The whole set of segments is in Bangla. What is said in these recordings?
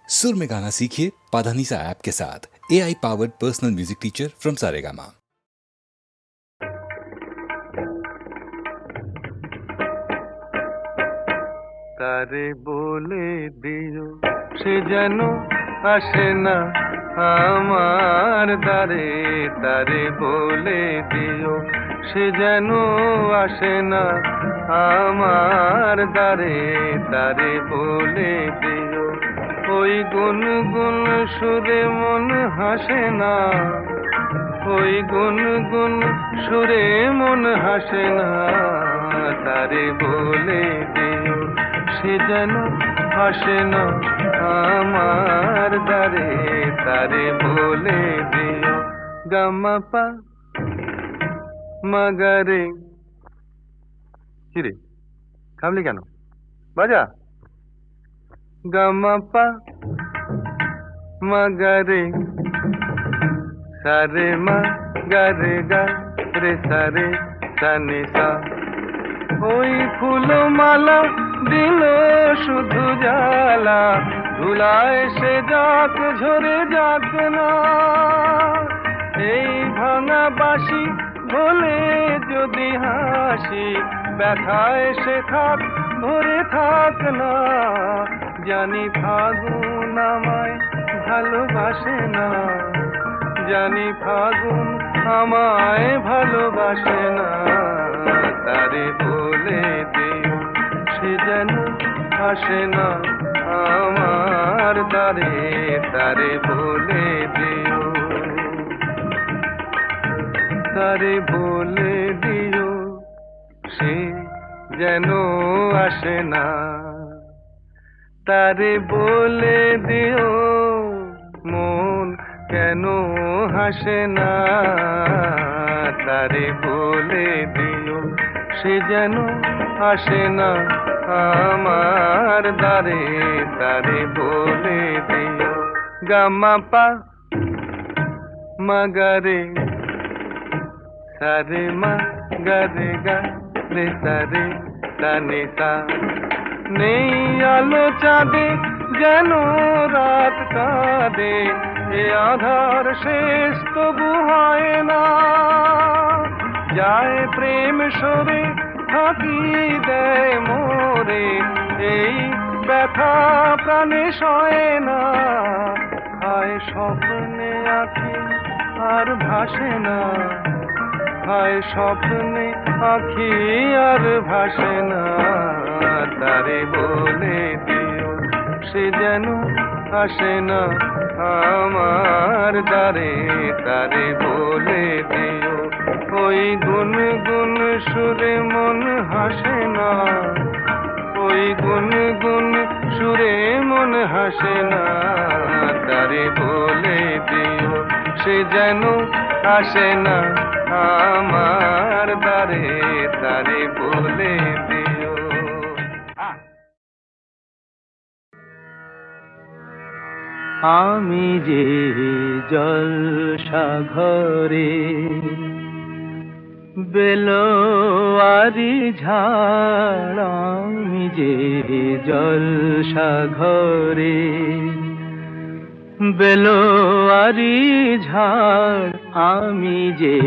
सुर में गाना सीखिए पाधानीसा ऐप के साथ। AI powered personal music teacher from Saregama. তারে বলে দিও সে যেন আসে না আমার দ্বারে, তারে বলে দিও সে যেন আসে না আমার দ্বারে, তারে বলে দিও ওই গুনগুন সুরে মন হাসে না, ওই গুনগুন সুরে মন হাসে না, তারে বলে দিও সে যেন আসে না আমার দ্বারে, তারে বলে দিও। গামাপা মাগারে। কিরে থামলি কেন? বাজা। গামাপা মাগারে সারে মা গারে গা রে সারে সানে সা। ওই ফুলমালা দিল শুধু জ্বালা, ধুলায় সে যাক ঝরে যাক না, এই ভাঙা বাঁশি ভোলে যদি হাসি, ব্যথায় সে থাক ধরে থাক না, জানি ফাগুন আমায় ভালোবাসে না, জানি ফাগুন আমায় ভালোবাসে না, তারে বলে দিও সে যেন আসে না আমার দ্বারে, তারে বলে দিও, তারে বলে দিও সে যেন আসে না, তারে বলে দিও মন কেন হাসে না, তারে বলে দিও সে যেন আসে না আমার দ্বারে, তারে বলে দিও। গামাপা মাগারে সারে মা গারে গা রে সারে সানে সা। নেই আলো চাঁদে যেন রাত কাঁদে, এ আধার শেষ তবু হয় না, যায় প্রেম সরে থাকি দেয় মোরে, এই ব্যথা প্রাণে সয় না, হায় স্বপ্নে আঁখি আর ভাসে না, হায় স্বপ্নে আঁখি আর ভাসে না, তারে বলে দিও সে যেন আসে না আমার দ্বারে, তারে বলে দিও ওই গুনগুন সুরে মন হাসে না, ওই গুনগুন সুরে মন হাসে না, তারে বলে দিও সে যেন আসে না আমার দ্বারে, তারে বলে দিও। আমি যে জলসাঘরে বেলোয়ারি ঝাড়, আমি যে জলসাঘরে বেলোয়ারি ঝাড়, আমি যে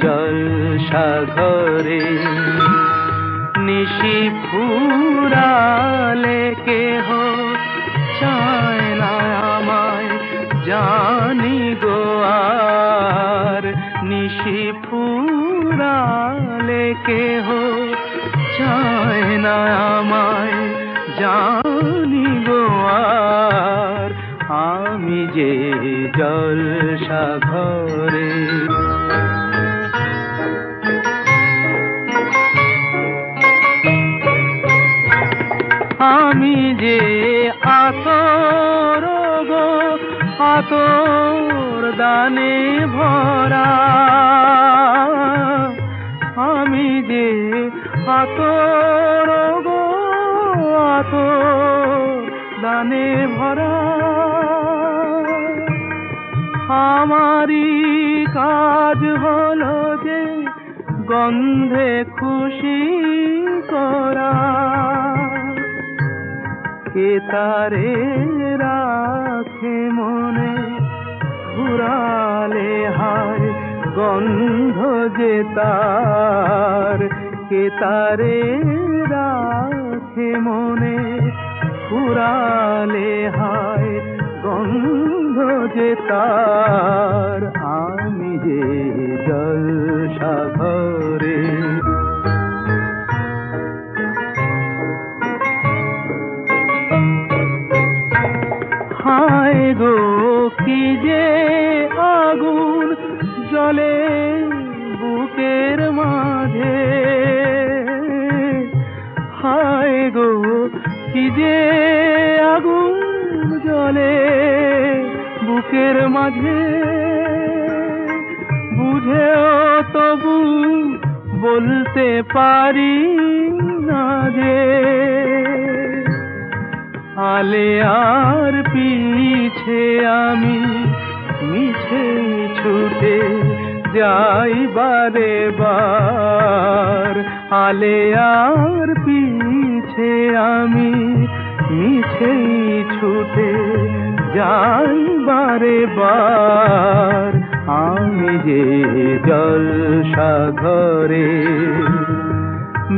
জলসাঘরে নিশি ফুরালে কেহ চায় না আমায় জানি গো আর, নিশি ফুরালে কেহ চায় না আমায় জানি গো আর, আমি যে জলসাঘরে। আমি যে আতর গো আতর দানে ভরা, আমি যে আতর গো আতর দানে ভরা, আমারই কাজ হলো যে গন্ধে খুশি করা, কে তারে গন্ধ যে তার, কে তারে রাখে মনে, ফুরালে হায় গন্ধ যে তার, আমি যে জলসা ঘরে। হায় গো কি যে আগুন জ্বলে বুকের মাঝে, হায় গো কি যে আগুন জ্বলে বুকের মাঝে, বুঝেও তবু বলতে পারি না যে, আলে আর পিছে আমি মিছে ছুটে যাই বারে বার, আলে আর পিছে আমি মিছে ছুটে যাই বারে বার, আমি যে জলসা ঘরে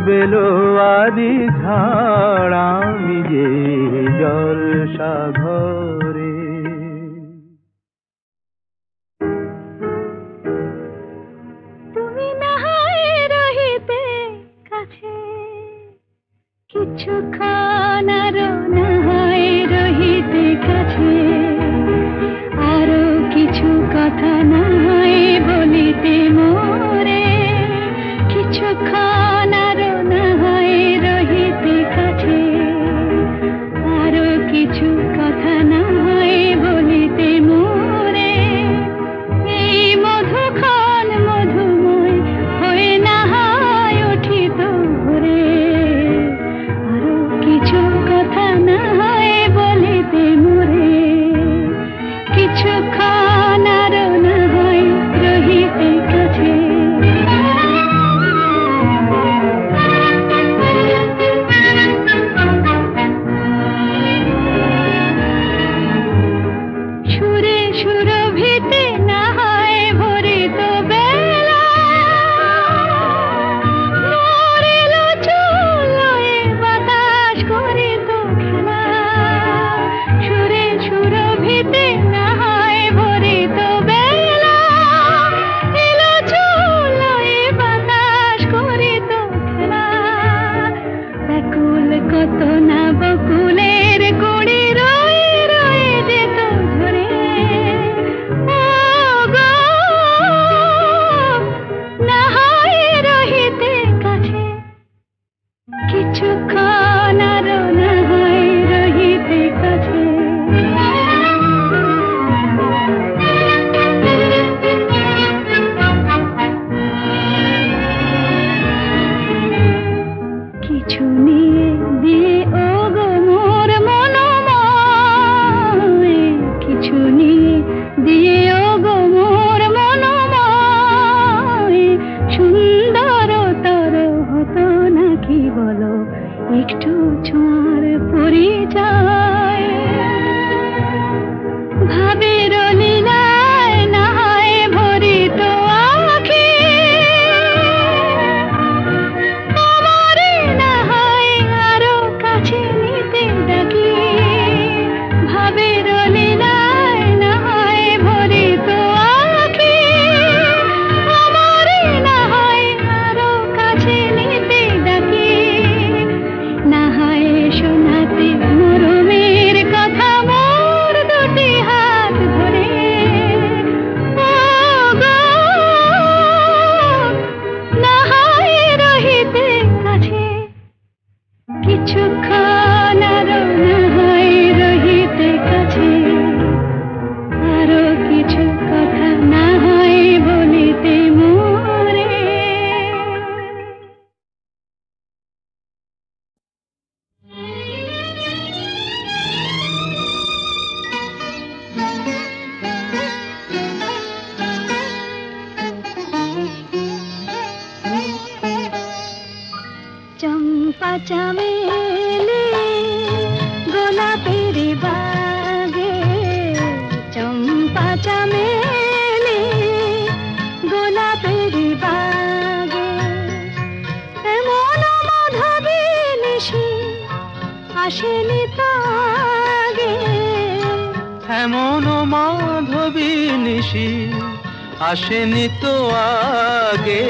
বেলোয়ারি ঝাড়, আমি যে জলসা ঘরে। তুমি না হয় রহিতে কাছে, কিছুক্ষণ আরো না হয় রহিতে কাছে, আরো কিছু কথা না হয় বলিতে মোরে, কিছুক্ষণ আরো না হয় রহিতে কাছে, আরো কিছু কথা না হয় বলিতে মোরে, এই মধুক্ষণ মধুময় হয়ে না হয় উঠিত ভোরে, আরো কিছু কথা না হয় বলিতে মোরে, কিছুক্ষণ আরো না হয় রহিতে কাছে। সুরে সুরভিতে না হয় ভরিত বেলা, মরিল চুলোয় বাতাস করিত খেলা, সুরে সুরভিতে না হয় ভরিত বেলা, এলো চুলোয় বাতাস করিত খেলা, ব্যাকুল কত না বকুলের কুড়ি রয়ে রয়ে যেত ঝরে, ও গো না হয় রহিতে কাছে, কিছুক্ষণ আরো না হয় রহিতে কাছে। কিছু নিয়ে দিয়ে ও গো মোর মনোময়, কিছু নিয়ে দিয়ে ও গো মোর মনোময়, সুন্দর তর হতো নাকি বলো একটু ছোঁয়ার পরিচয়, ভাবের লীলায় না হয় ভরিত আঁখি, আমারে না হয় আরো কাছে নিতে ডাকি, ভাবের লীলায় না হয় ভরিত আঁখি, আমারে না হয় আরো কাছে নিতে ডাকি, না হয় শোনাতে মরমের কথা মোর দুটি হাত ধরে, ও গো না হয় রহিতে কাছে, কিছুক্ষণ আরো না হয় রহিতে কাছে, আরো কিছু কথা না হয় বলিতে মোরে। চম্পা চামেলি গোলাপের বাগে, চম্পা চামেলি গোলাপ আসেনি তো আগে, এমন মাধবী নিশি আসেনি তো আগে।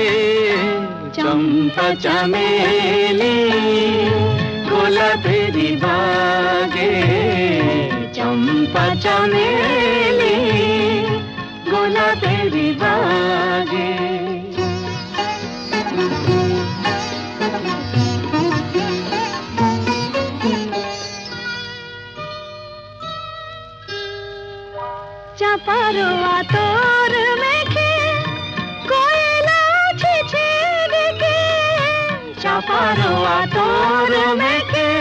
চম্পা চামেলি গোলাপেরি বাগে, চম্পা চামেলি গোলাপেরি বাগে। চাপার আতর মেখে কোয়েলা ছেছে ডেকে, চাপার আতর মেখে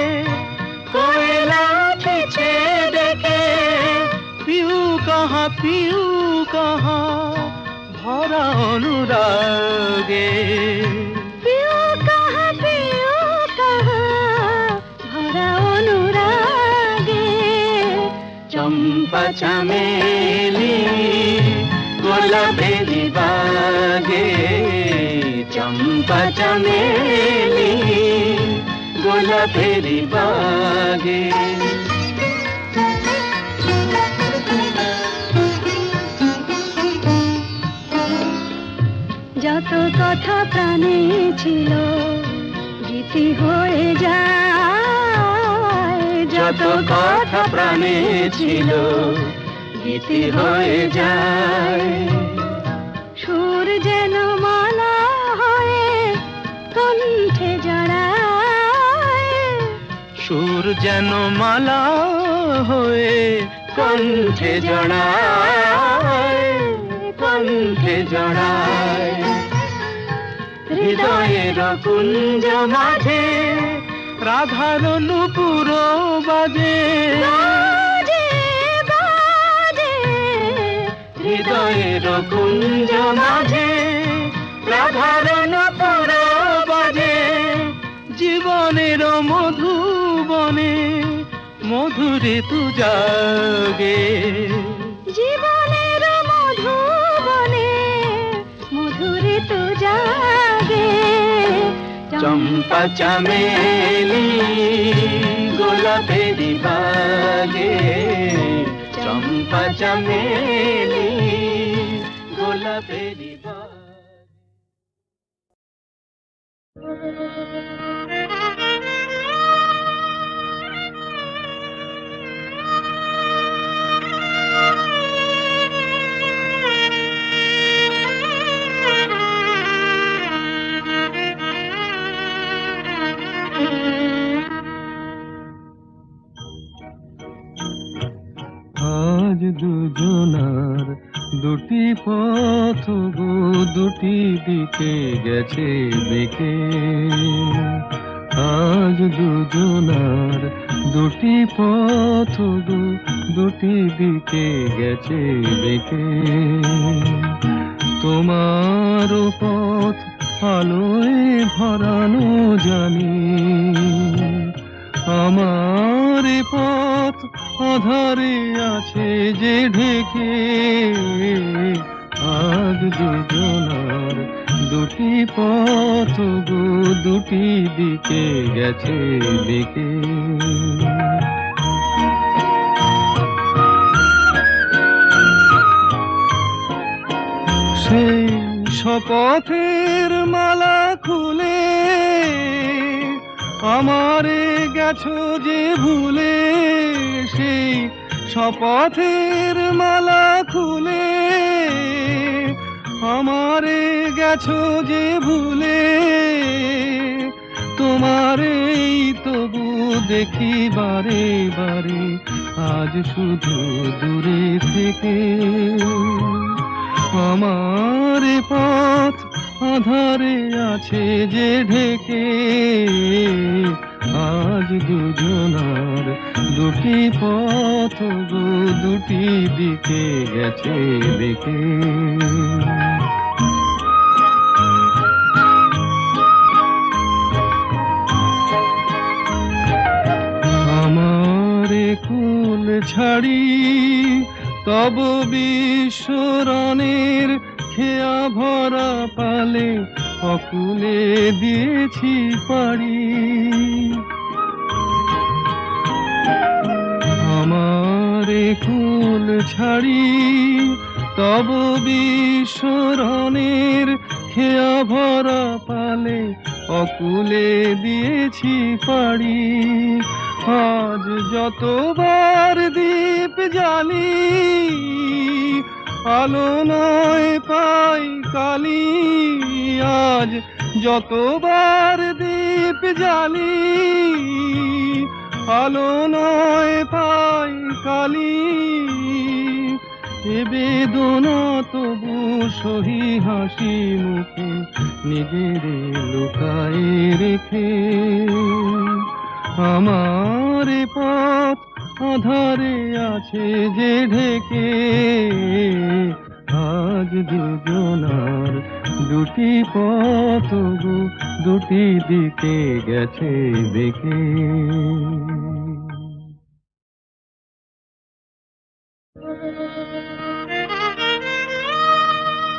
কোয়েলা ছেছে ডেকে। পিউ কাহা ভরা অনুরাগে। পিউ কাহা ভরা অনুরাগে। চম্পা চামেলি গোলাপেরি বাগে, চম্পা চামেলি গোলাপেরি বাগে। যত কথা প্রাণে ছিল গীতি হয়ে যায়, যত কথা প্রাণে ছিল গীতি হয়ে যায়। সুর যেন মালা হয়ে কণ্ঠে জড়ায়, সুর যেন মালা হয়ে কণ্ঠে জড়ায়, কণ্ঠে জড়ায়। হৃদয়ের কুঞ্জ মাঝে রাধার নূপুর বাজে, বাজে বাজে। হৃদয়ের কুঞ্জ মাঝে রাধার নূপুর বাজে। জীবনের মধুবনে মধুরে তু জাগে, জীবনের মধুবনে মধুরে তো জাগে। চম্পা চামেলি গোলাপেরি বাগে, চম্পা চামেলি গোলাপেরি বাগে। আজ দুজনার দুটি পথ গো দুটি দিকে গেছে বেঁকে। আজ দুজনার দুটি পথ গো দুটি দিকে গেছে বেঁকে। তোমার পথ আলোয় ভরানো জানি, আমার পথ আধারে আছে যে ঢেকে। আজ দুজনার দুটি পথ গো দুটি দিকে গেছে বেঁকে। সেই শপথের মালা খুলে আমারে গেছো যে ভুলে। সেই শপথের মালা খুলে আমারে গেছো যে ভুলে। তোমারেই তবু দেখি বারে বারে আজ শুধু দূরে থেকে। আমার পথ আধারে আছে যে ঢেকে। আজ দুজনার দুটি পথ গো দুটি দিকে গেছে বেঁকে। আমারে কুল ছাড়ি তব বিশ্বরণের খেয়া ভরা পালে অকুলে দিয়েছি পাড়ি। আমারে কুল ছাড়ি তব বিস্মরণের খেয়া ভরা পালে অকুলে দিয়েছি পাড়ি। আজ যতবার দীপ জ্বালি আলো নয় পাই কালি। আজ যতবার দীপ জ্বালি আলো নয় পাই কালি। এ বেদনা তবু সহি হাসি মুখে নিজের লুকায়ে রেখে। আমার পথ আধারে আছে যে ঢেকে। আজ দুজনার দুটি পথ গো দুটি দিকে গেছে বেঁকে। আজ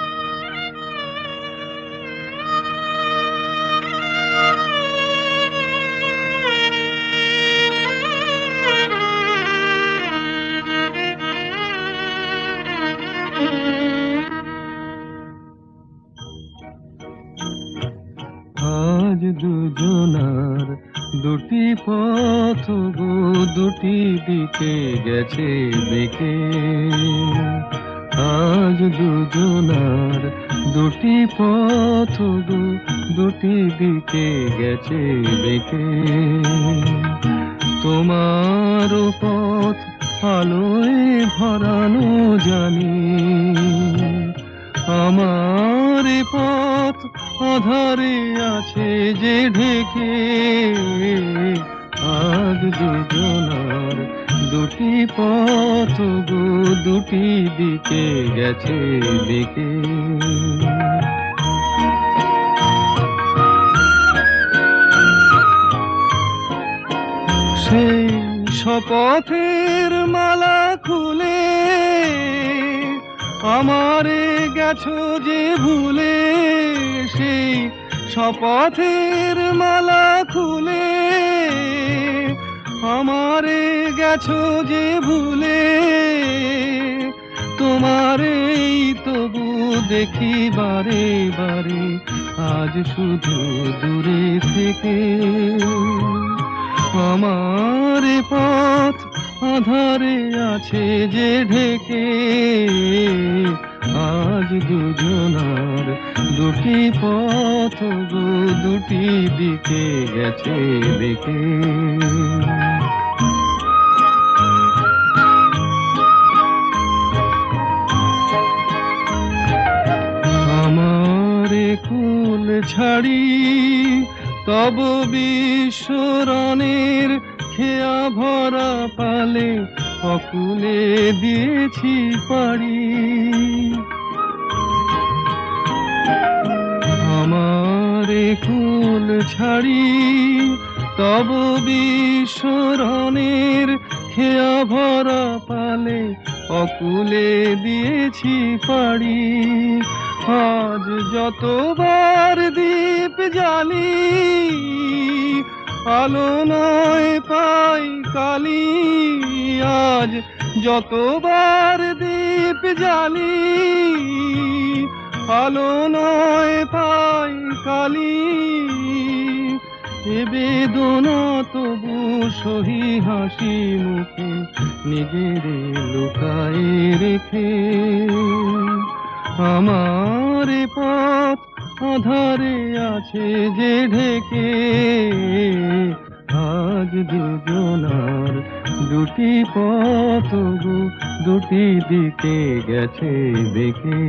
দুজনার দুটি পথ গো দুটি দিকে গেছে বেঁকে। আজ দুজনার দুটি পথ গো দুটি দিকে গেছে বেঁকে। তোমার পথ আলোয় ভরানো জানি, আমার পথ আধারে আছে যে ঢেকে। আজ দুজনার দুটি পথ গো দুটি দিকে গেছে বেঁকে। সেই শপথের মালা খুলে আমারে গেছো যে ভুলে। সেই শপথের মালা খুলে আমারে গেছো যে ভুলে। তোমারেই তবু দেখি বারে বারে আজ শুধু দূরে থেকে। আমার পথ আধারে আছে যে ঢেকে। আজ দুজনার দুটি পথ গো দুটি দিকে গেছে বেঁকে। আমারে কুল ছাড়ি তব বিস্মরণের খেয়া ভরা পালে অকুলে দিয়েছি পাড়ি। আমারে কুল ছাড়ি তব বিস্মরণের খেয়া ভরা পালে অকুলে দিয়েছি পাড়ি। আজ যতবার দীপ জ্বালি আলো নয় পাই কালি। আজ যতবার দীপ জ্বালি আলো নয় পাই কালি। এ বেদনা তবু সহি হাসি মুখে নিজের লুকায়ে রেখে। আমার পথ আধারে আছে যে ঢেকে। আজ দুজনার দুটি পথ গো দুটি দিকে গেছে বেঁকে।